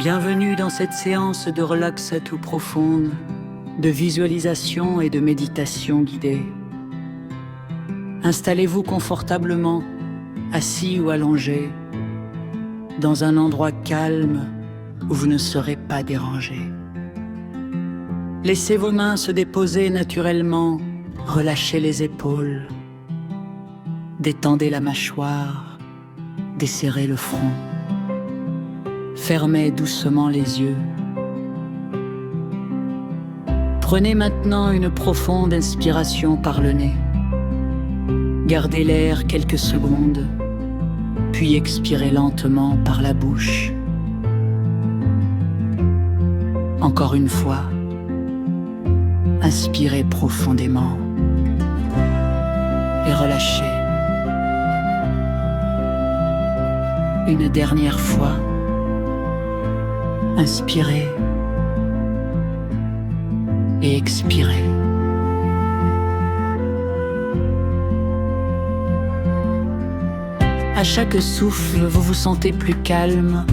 Bienvenue dans cette séance de relaxation profonde, de visualisation et de méditation guidée. Installez-vous confortablement, assis ou allongé, dans un endroit calme où vous ne serez pas dérangé. Laissez vos mains se déposer naturellement, relâchez les épaules, détendez la mâchoire, desserrez le front. Fermez doucement les yeux. Prenez maintenant une profonde inspiration par le nez. Gardez l'air quelques secondes, puis expirez lentement par la bouche. Encore une fois, inspirez profondément et relâchez. Une dernière fois, inspirez et expirez. À chaque souffle, vous vous sentez plus calme,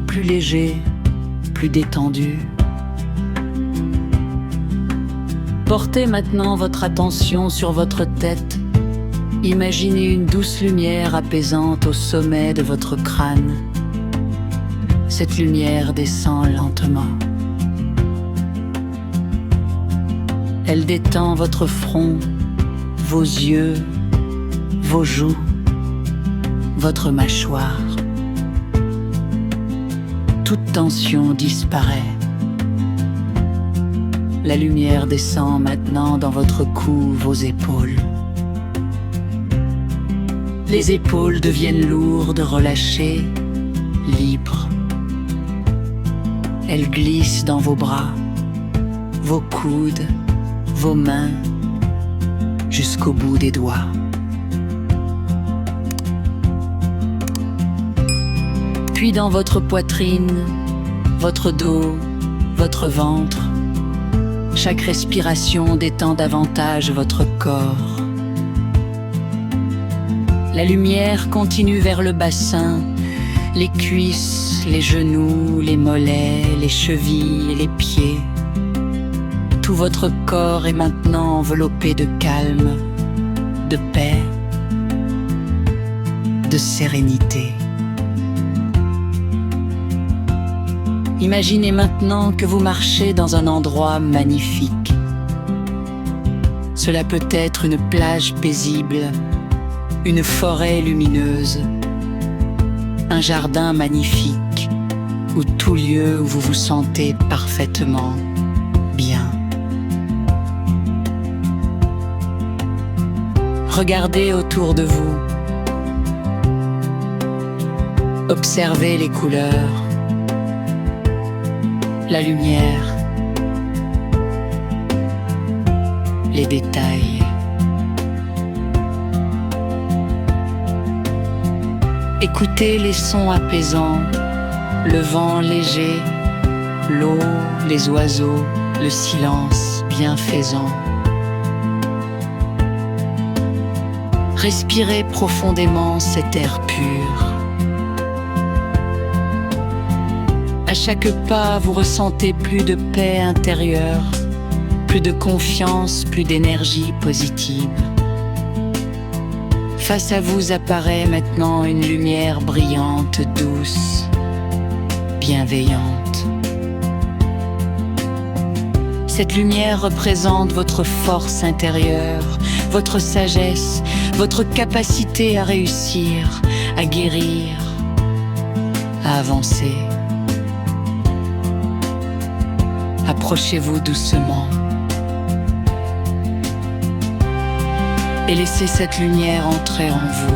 plus léger, plus détendu. Portez maintenant votre attention sur votre tête. Imaginez une douce lumière apaisante au sommet de votre crâne. Cette lumière descend lentement. Elle détend votre front, vos yeux, vos joues, votre mâchoire. Toute tension disparaît. La lumière descend maintenant dans votre cou, vos épaules. Les épaules deviennent lourdes, relâchées, libres. Elles glissent dans vos bras, vos coudes, vos mains, jusqu'au bout des doigts. Puis dans votre poitrine, votre dos, votre ventre, chaque respiration détend davantage votre corps. La lumière continue vers le bassin, les cuisses, les genoux, les mollets, les chevilles et les pieds. Tout votre corps est maintenant enveloppé de calme, de paix, de sérénité. Imaginez maintenant que vous marchez dans un endroit magnifique. Cela peut être une plage paisible, une forêt lumineuse, un jardin magnifique, ou tout lieu où vous vous sentez parfaitement bien. Regardez autour de vous. Observez les couleurs, la lumière, les détails. Écoutez les sons apaisants, le vent léger, l'eau, les oiseaux, le silence bienfaisant. Respirez profondément cet air pur. À chaque pas, vous ressentez plus de paix intérieure, plus de confiance, plus d'énergie positive. Face à vous apparaît maintenant une lumière brillante, douce, bienveillante. Cette lumière représente votre force intérieure, votre sagesse, votre capacité à réussir, à guérir, à avancer. Approchez-vous doucement et laissez cette lumière entrer en vous.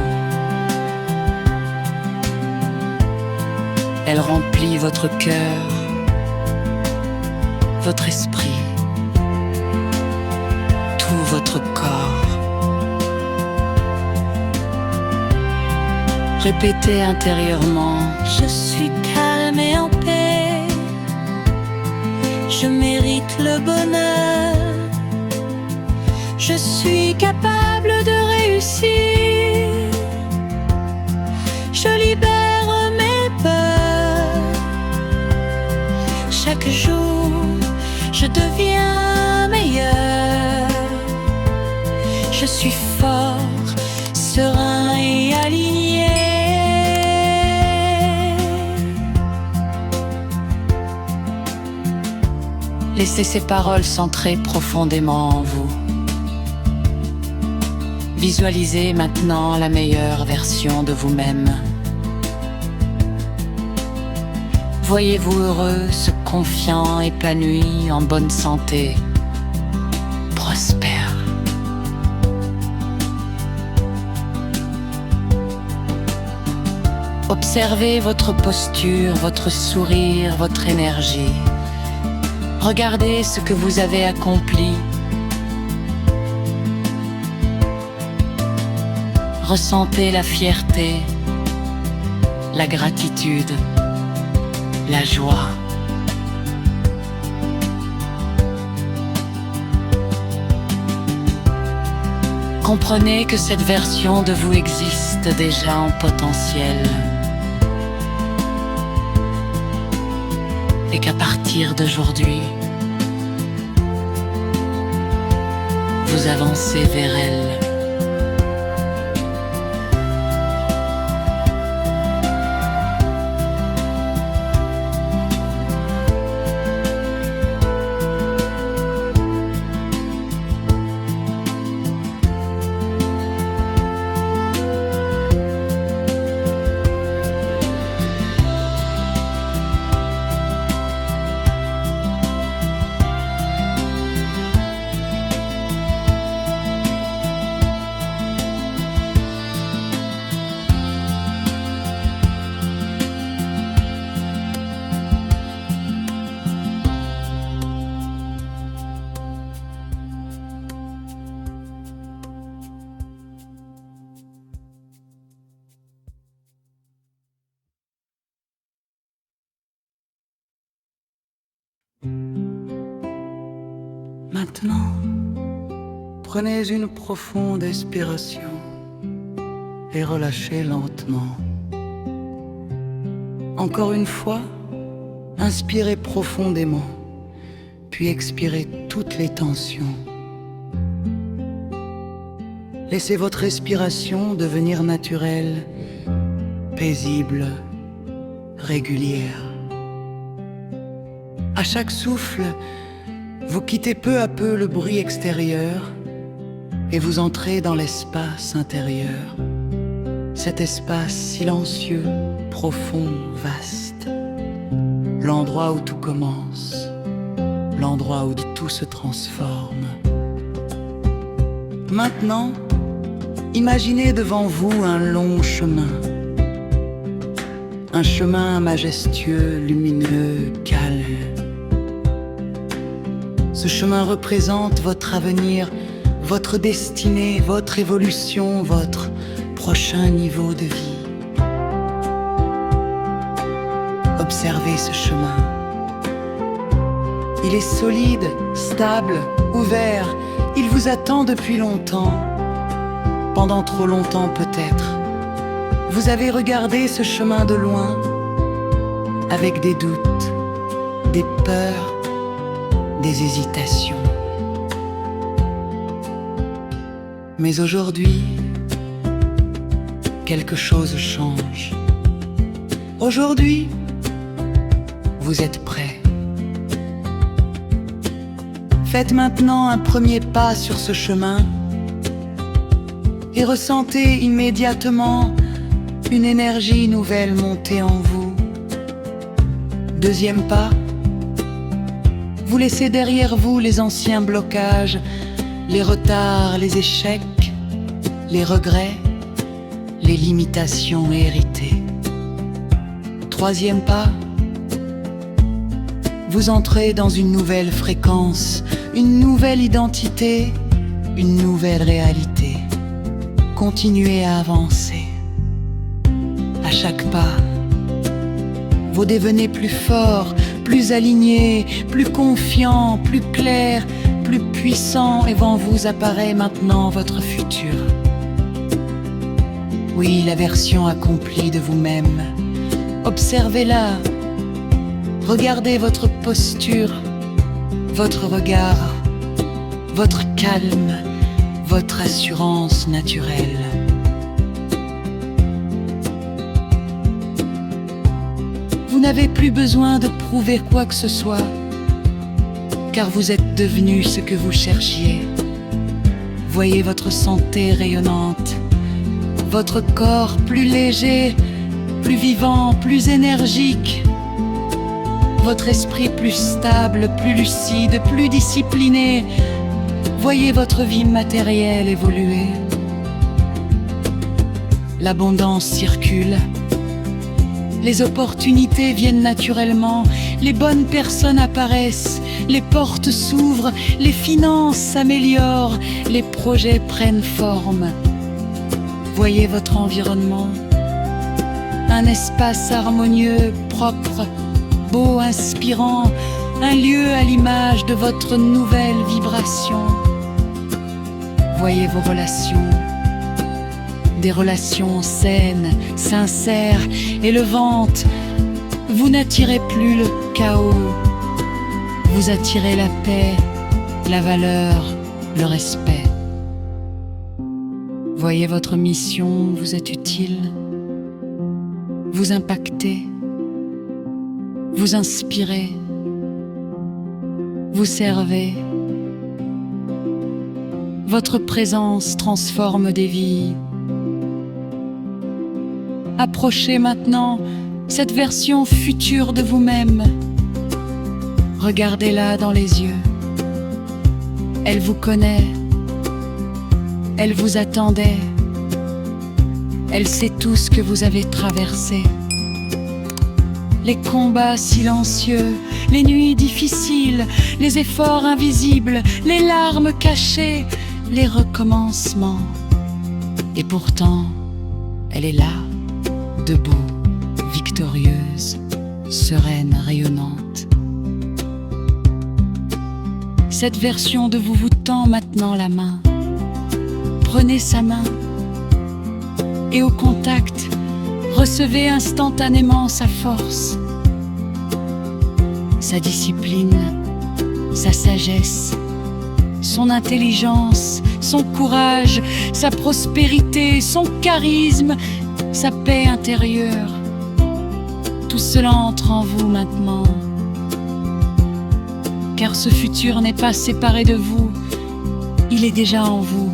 Elle remplit votre cœur, votre esprit, tout votre corps. Répétez intérieurement: Je suis calme et en paix. Je mérite le bonheur. Je suis capable de réussir. Je libère mes peurs. corps serein et aligné. Laissez ces paroles s'entrer profondément en vous. Visualisez maintenant la meilleure version de vous-même. Voyez-vous heureux, confiant, épanoui, en bonne santé, prospère. Observez votre posture, votre sourire, votre énergie. Regardez ce que vous avez accompli. Ressentez la fierté, la gratitude, la joie. Comprenez que cette version de vous existe déjà en potentiel et qu'à partir d'aujourd'hui, vous avancez vers elle. Maintenant, prenez une profonde expiration et relâchez lentement. Encore une fois, inspirez profondément, puis expirez toutes les tensions. Laissez votre respiration devenir naturelle, paisible, régulière. À chaque souffle, vous quittez peu à peu le bruit extérieur et vous entrez dans l'espace intérieur. Cet espace silencieux, profond, vaste. L'endroit où tout commence, l'endroit où tout se transforme. Maintenant, imaginez devant vous un long chemin. Un chemin majestueux, lumineux, calme. Ce chemin représente votre avenir, votre destinée, votre évolution, votre prochain niveau de vie. Observez ce chemin. Il est solide, stable, ouvert. Il vous attend depuis longtemps. Pendant trop longtemps peut-être. Vous avez regardé ce chemin de loin, avec des doutes, des peurs, des hésitations. Mais aujourd'hui, quelque chose change. Aujourd'hui, vous êtes prêts. Faites maintenant un premier pas sur ce chemin et ressentez immédiatement une énergie nouvelle monter en vous. Deuxième pas, vous laissez derrière vous les anciens blocages, les retards, les échecs, les regrets, les limitations héritées. Troisième pas, vous entrez dans une nouvelle fréquence, une nouvelle identité, une nouvelle réalité. Continuez à avancer. À chaque pas, vous devenez plus fort, plus aligné, plus confiant, plus clair, plus puissant, et devant vous apparaît maintenant votre futur. Oui, la version accomplie de vous-même. Observez-la. Regardez votre posture, votre regard, votre calme, votre assurance naturelle. Vous n'avez plus besoin de prouver quoi que ce soit, car vous êtes devenu ce que vous cherchiez. Voyez votre santé rayonnante, votre corps plus léger, plus vivant, plus énergique, votre esprit plus stable, plus lucide, plus discipliné. Voyez votre vie matérielle évoluer. L'abondance circule. Les opportunités viennent naturellement, les bonnes personnes apparaissent, les portes s'ouvrent, les finances s'améliorent, les projets prennent forme. Voyez votre environnement, un espace harmonieux, propre, beau, inspirant, un lieu à l'image de votre nouvelle vibration. Voyez vos relations, des relations saines, sincères, élevantes. Vous n'attirez plus le chaos, vous attirez la paix, la valeur, le respect. Voyez votre mission, vous êtes utile, vous impactez, vous inspirez, vous servez. Votre présence transforme des vies. Approchez maintenant cette version future de vous-même. Regardez-la dans les yeux. Elle vous connaît. Elle vous attendait. Elle sait tout ce que vous avez traversé. Les combats silencieux, les nuits difficiles, les efforts invisibles, les larmes cachées, les recommencements. Et pourtant, elle est là, debout, victorieuse, sereine, rayonnante. Cette version de vous vous tend maintenant la main. Prenez sa main et au contact, recevez instantanément sa force, sa discipline, sa sagesse, son intelligence, son courage, sa prospérité, son charisme, sa paix intérieure. Tout cela entre en vous maintenant. Car ce futur n'est pas séparé de vous, il est déjà en vous.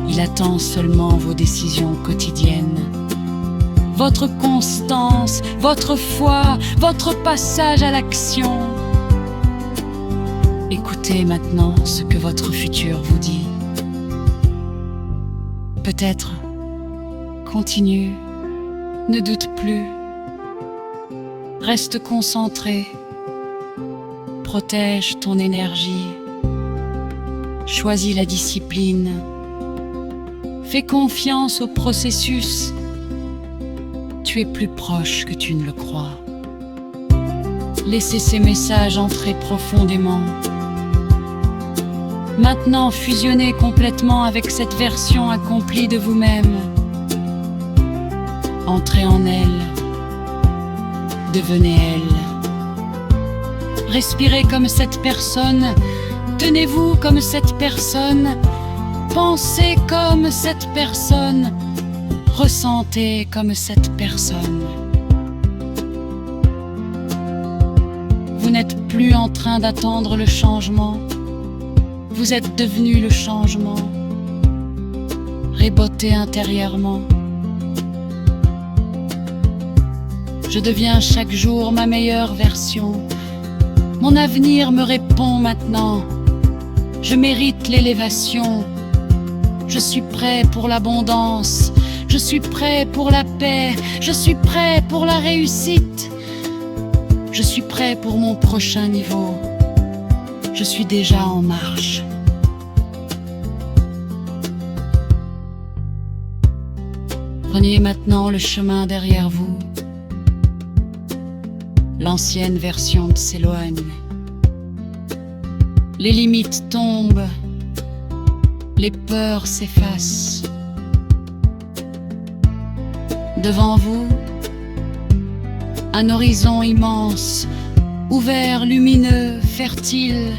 Il attend seulement vos décisions quotidiennes. Votre constance, votre foi, votre passage à l'action. Écoutez maintenant ce que votre futur vous dit. Peut-être, continue, ne doute plus. Reste concentré. Protège ton énergie. Choisis la discipline. Fais confiance au processus. Tu es plus proche que tu ne le crois. Laissez ces messages entrer profondément. Maintenant, fusionnez complètement avec cette version accomplie de vous-même. Entrez en elle. Devenez elle. Respirez comme cette personne. Tenez-vous comme cette personne. Pensez comme cette personne. Ressentez comme cette personne. Vous n'êtes plus en train d'attendre le changement. Vous êtes devenu le changement. Rébotez intérieurement. Je deviens chaque jour ma meilleure version. Mon avenir me répond maintenant. Je mérite l'élévation. Je suis prêt pour l'abondance. Je suis prêt pour la paix. Je suis prêt pour la réussite. Je suis prêt pour mon prochain niveau. Je suis déjà en marche. Prenez maintenant le chemin derrière vous. L'ancienne version s'éloigne. Les limites tombent. Les peurs s'effacent. Devant vous, un horizon immense, ouvert, lumineux, fertile.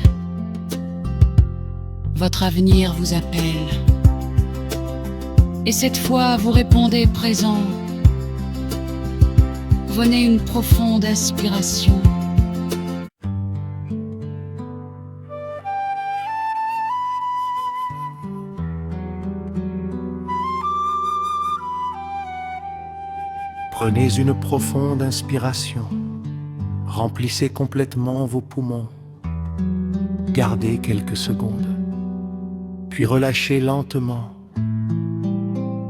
votre avenir vous appelle. Et cette fois, vous répondez présent. Venez une profonde inspiration. Prenez une profonde inspiration. Remplissez complètement vos poumons. Gardez quelques secondes. Puis relâchez lentement.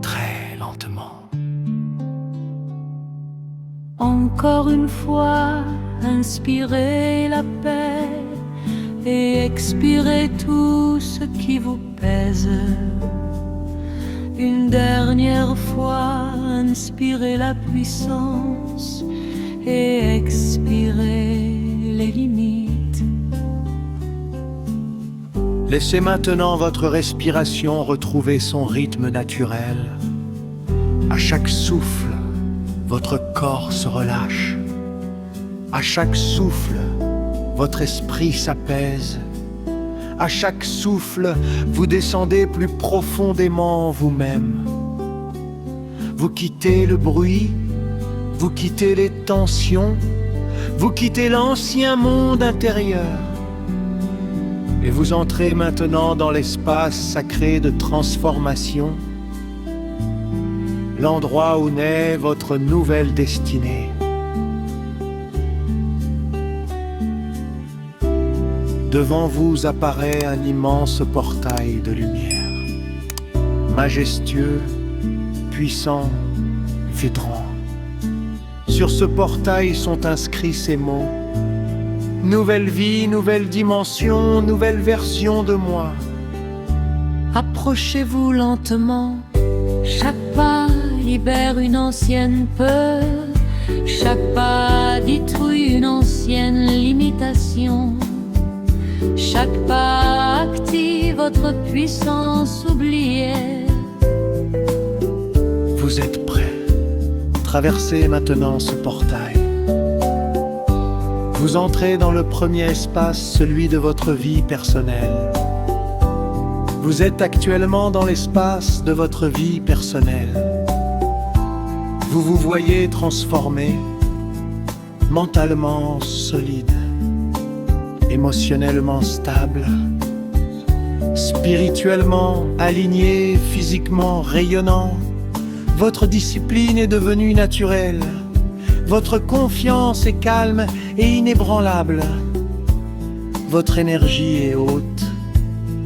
Très lentement. Encore une fois, inspirez la paix et expirez tout ce qui vous pèse. Une dernière fois, inspirez la puissance et expirez les limites. Laissez maintenant votre respiration retrouver son rythme naturel. À chaque souffle, votre corps se relâche. À chaque souffle, votre esprit s'apaise. À chaque souffle, vous descendez plus profondément en vous-même. Vous quittez le bruit, vous quittez les tensions, vous quittez l'ancien monde intérieur. Et vous entrez maintenant dans l'espace sacré de transformation, l'endroit où naît votre nouvelle destinée. Devant vous apparaît un immense portail de lumière, majestueux, puissant, vibrant. Sur ce portail sont inscrits ces mots: nouvelle vie, nouvelle dimension, nouvelle version de moi. Approchez-vous lentement. Chaque pas libère une ancienne peur. Chaque pas détruit une ancienne limitation. Chaque pas active votre puissance oubliée. Vous êtes prêts. Traversez maintenant ce portail. Vous entrez dans le premier espace, celui de votre vie personnelle. Vous êtes actuellement dans l'espace de votre vie personnelle. Vous vous voyez transformé, mentalement solide, émotionnellement stable, spirituellement aligné, physiquement rayonnant. Votre discipline est devenue naturelle. Votre confiance est calme et inébranlable. Votre énergie est haute,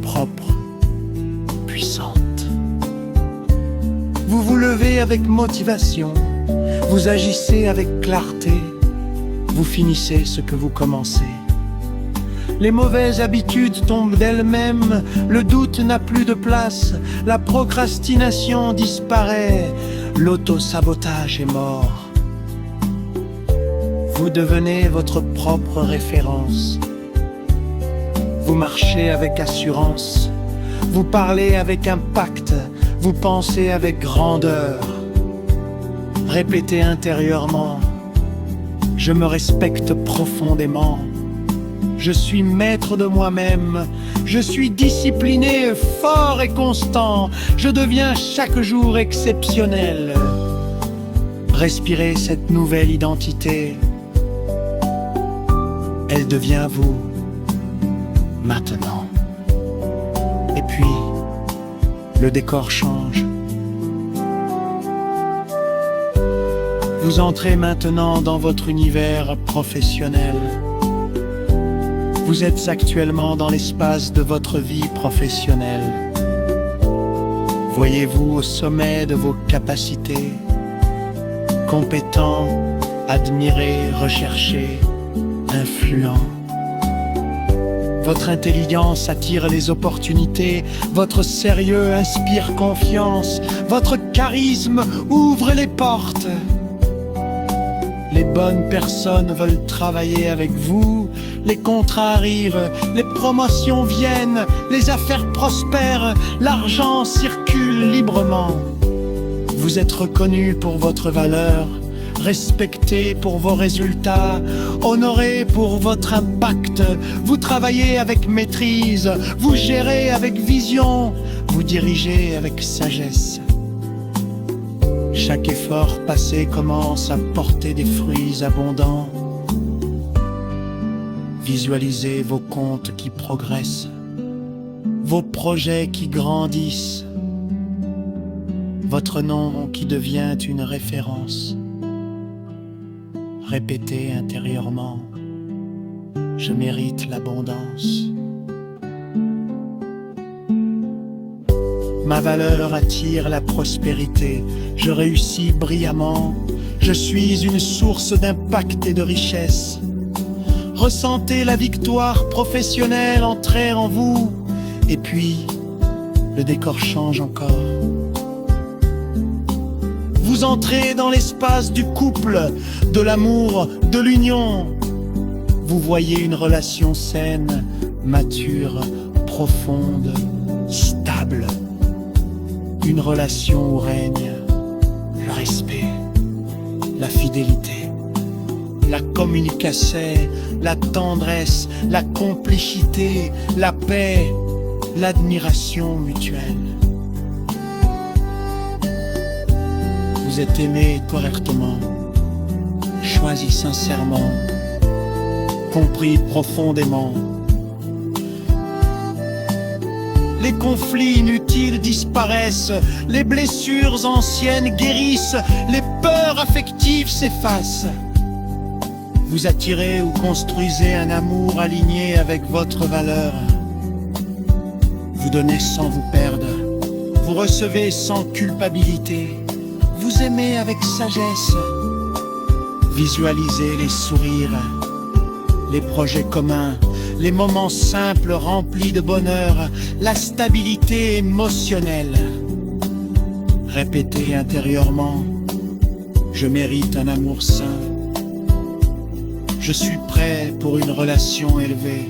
propre, puissante. Vous vous levez avec motivation. Vous agissez avec clarté. Vous finissez ce que vous commencez. Les mauvaises habitudes tombent d'elles-mêmes, le doute n'a plus de place, la procrastination disparaît, l'auto-sabotage est mort. Vous devenez votre propre référence. Vous marchez avec assurance, vous parlez avec impact, vous pensez avec grandeur. Répétez intérieurement: je me respecte profondément. Je suis maître de moi-même, je suis discipliné, fort et constant, je deviens chaque jour exceptionnel. Respirez cette nouvelle identité, elle devient vous, maintenant. Et puis, le décor change. Vous entrez maintenant dans votre univers professionnel. Vous êtes actuellement dans l'espace de votre vie professionnelle. Voyez-vous au sommet de vos capacités, compétent, admiré, recherché, influent. Votre intelligence attire les opportunités, votre sérieux inspire confiance, votre charisme ouvre les portes. Les bonnes personnes veulent travailler avec vous, les contrats arrivent, les promotions viennent, les affaires prospèrent, l'argent circule librement. Vous êtes reconnu pour votre valeur, respecté pour vos résultats, honoré pour votre impact. Vous travaillez avec maîtrise, vous gérez avec vision, vous dirigez avec sagesse. Chaque effort passé commence à porter des fruits abondants. Visualisez vos comptes qui progressent, vos projets qui grandissent, votre nom qui devient une référence. Répétez intérieurement, je mérite l'abondance. Ma valeur attire la prospérité, je réussis brillamment, je suis une source d'impact et de richesse. Ressentez la victoire professionnelle entrer en vous, et puis le décor change encore. Vous entrez dans l'espace du couple, de l'amour, de l'union. Vous voyez une relation saine, mature, profonde, stable. Une relation où règne le respect, la fidélité, la communication, la tendresse, la complicité, la paix, l'admiration mutuelle. Vous êtes aimé correctement, choisi sincèrement, compris profondément. Les conflits inutiles disparaissent, les blessures anciennes guérissent, les peurs affectives s'effacent. Vous attirez ou construisez un amour aligné avec votre valeur. Vous donnez sans vous perdre, vous recevez sans culpabilité, vous aimez avec sagesse. Visualisez les sourires, les projets communs, les moments simples remplis de bonheur, la stabilité émotionnelle. Répétez intérieurement, je mérite un amour sain. Je suis prêt pour une relation élevée.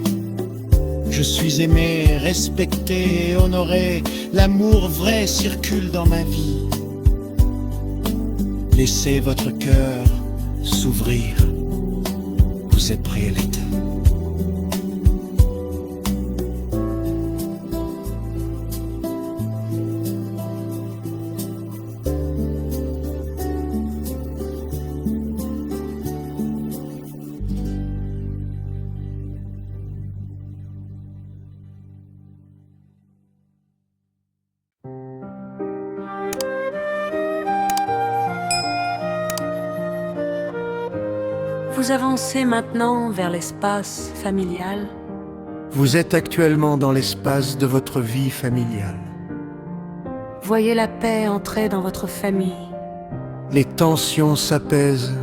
Je suis aimé, respecté et honoré. L'amour vrai circule dans ma vie. Laissez votre cœur s'ouvrir. Vous êtes prêt à l'être. Vous avancez maintenant vers l'espace familial. Vous êtes actuellement dans l'espace de votre vie familiale. Voyez la paix entrer dans votre famille. Les tensions s'apaisent,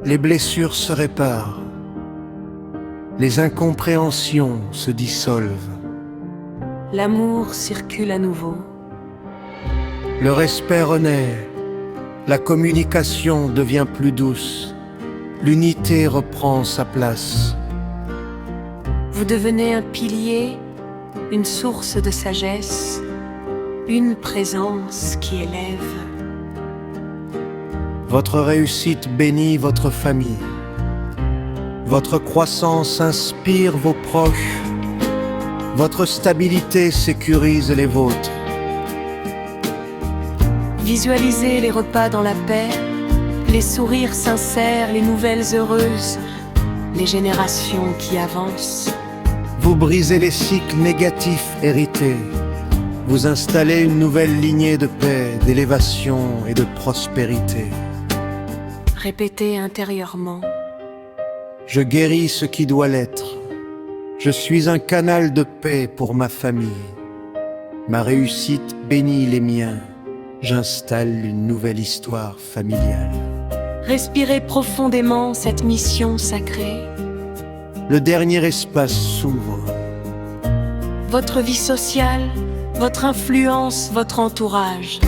les blessures se réparent, les incompréhensions se dissolvent. L'amour circule à nouveau. Le respect renaît, la communication devient plus douce, l'unité reprend sa place. Vous devenez un pilier, une source de sagesse, une présence qui élève. Votre réussite bénit votre famille. Votre croissance inspire vos proches. Votre stabilité sécurise les vôtres. Visualisez les repas dans la paix, les sourires sincères, les nouvelles heureuses, les générations qui avancent. Vous brisez les cycles négatifs hérités. Vous installez une nouvelle lignée de paix, d'élévation et de prospérité. Répétez intérieurement. Je guéris ce qui doit l'être. Je suis un canal de paix pour ma famille. Ma réussite bénit les miens. J'installe une nouvelle histoire familiale. Respirez profondément cette mission sacrée. Le dernier espace s'ouvre. Votre vie sociale, votre influence, votre entourage.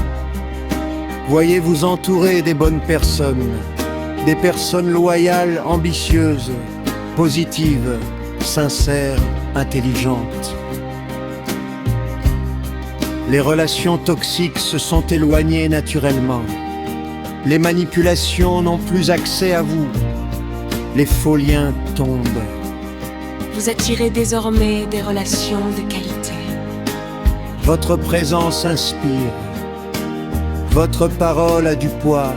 Voyez vous entourer des bonnes personnes, des personnes loyales, ambitieuses, positives, sincères, intelligentes. Les relations toxiques se sont éloignées naturellement. Les manipulations n'ont plus accès à vous. Les faux liens tombent. Vous attirez désormais des relations de qualité. Votre présence inspire. Votre parole a du poids.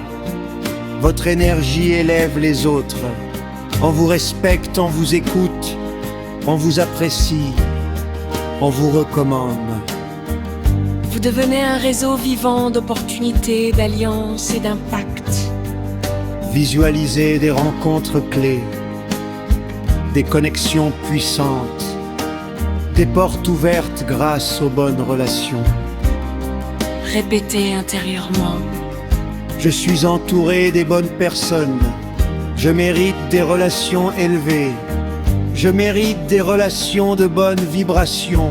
Votre énergie élève les autres. On vous respecte, on vous écoute, on vous apprécie, on vous recommande. Vous devenez un réseau vivant d'opportunités, d'alliances et d'impact. Visualisez des rencontres clés, des connexions puissantes, des portes ouvertes grâce aux bonnes relations. Répétez intérieurement. Je suis entouré des bonnes personnes. Je mérite des relations élevées. Je mérite des relations de bonne vibration.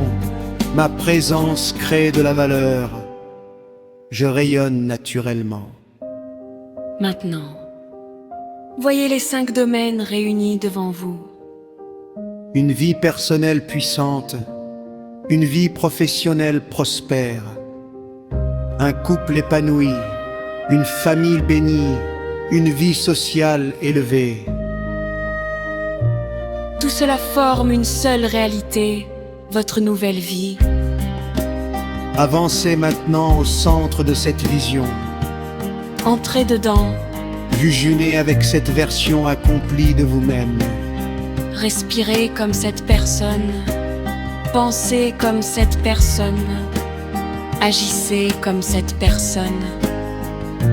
Ma présence crée de la valeur. Je rayonne naturellement. Maintenant, voyez les 5 domaines réunis devant vous. Une vie personnelle puissante. Une vie professionnelle prospère. Un couple épanoui. Une famille bénie. Une vie sociale élevée. Tout cela forme une seule réalité, votre nouvelle vie. Avancez maintenant au centre de cette vision. Entrez dedans, Fusionnez avec cette version accomplie de vous-même. respirez comme cette personne, pensez comme cette personne, agissez comme cette personne,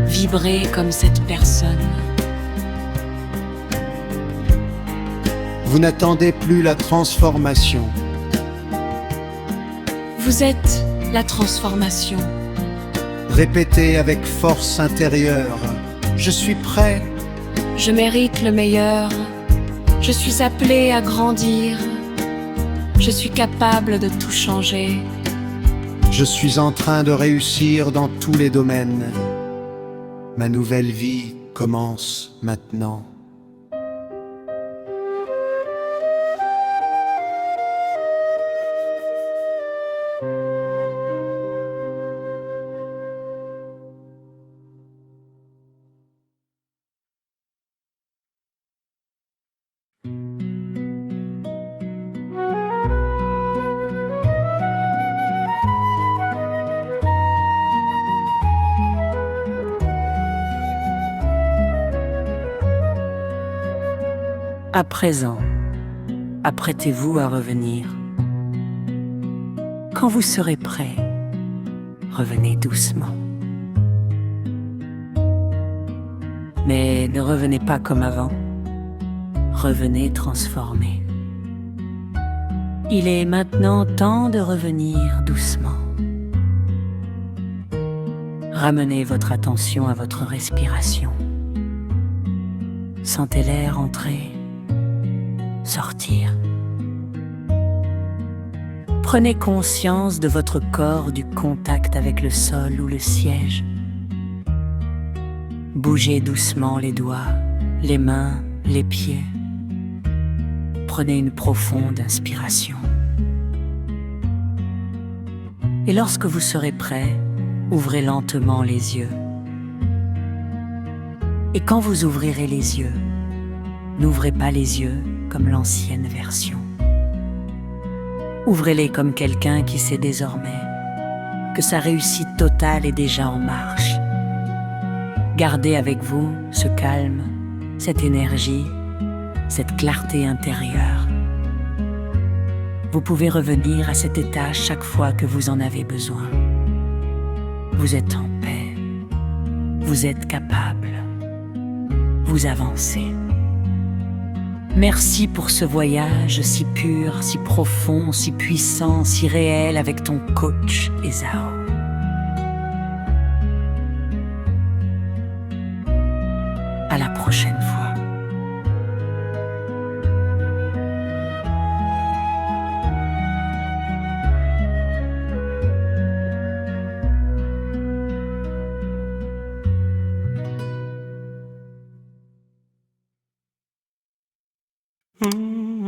vibrez comme cette personne. Vous n'attendez plus la transformation. Vous êtes la transformation. Répétez avec force intérieure. Je suis prêt. Je mérite le meilleur. Je suis appelé à grandir. Je suis capable de tout changer. Je suis en train de réussir dans tous les domaines. Ma nouvelle vie commence maintenant. À présent, apprêtez-vous à revenir. Quand vous serez prêt, revenez doucement. Mais ne revenez pas comme avant. Revenez transformé. Il est maintenant temps de revenir doucement. Ramenez votre attention à votre respiration. Sentez l'air entrer, sortir. Prenez conscience de votre corps, du contact avec le sol ou le siège. Bougez doucement les doigts, les mains, les pieds. Prenez une profonde inspiration. Et lorsque vous serez prêt, ouvrez lentement les yeux. Et quand vous ouvrirez les yeux, n'ouvrez pas les yeux comme l'ancienne version. Ouvrez-les comme quelqu'un qui sait désormais que sa réussite totale est déjà en marche. Gardez avec vous ce calme, cette énergie, cette clarté intérieure. Vous pouvez revenir à cet état chaque fois que vous en avez besoin. Vous êtes en paix, vous êtes capable, vous avancez. Merci pour ce voyage si pur, si profond, si puissant, si réel avec ton coach Esao. À la prochaine fois. Mm-hmm.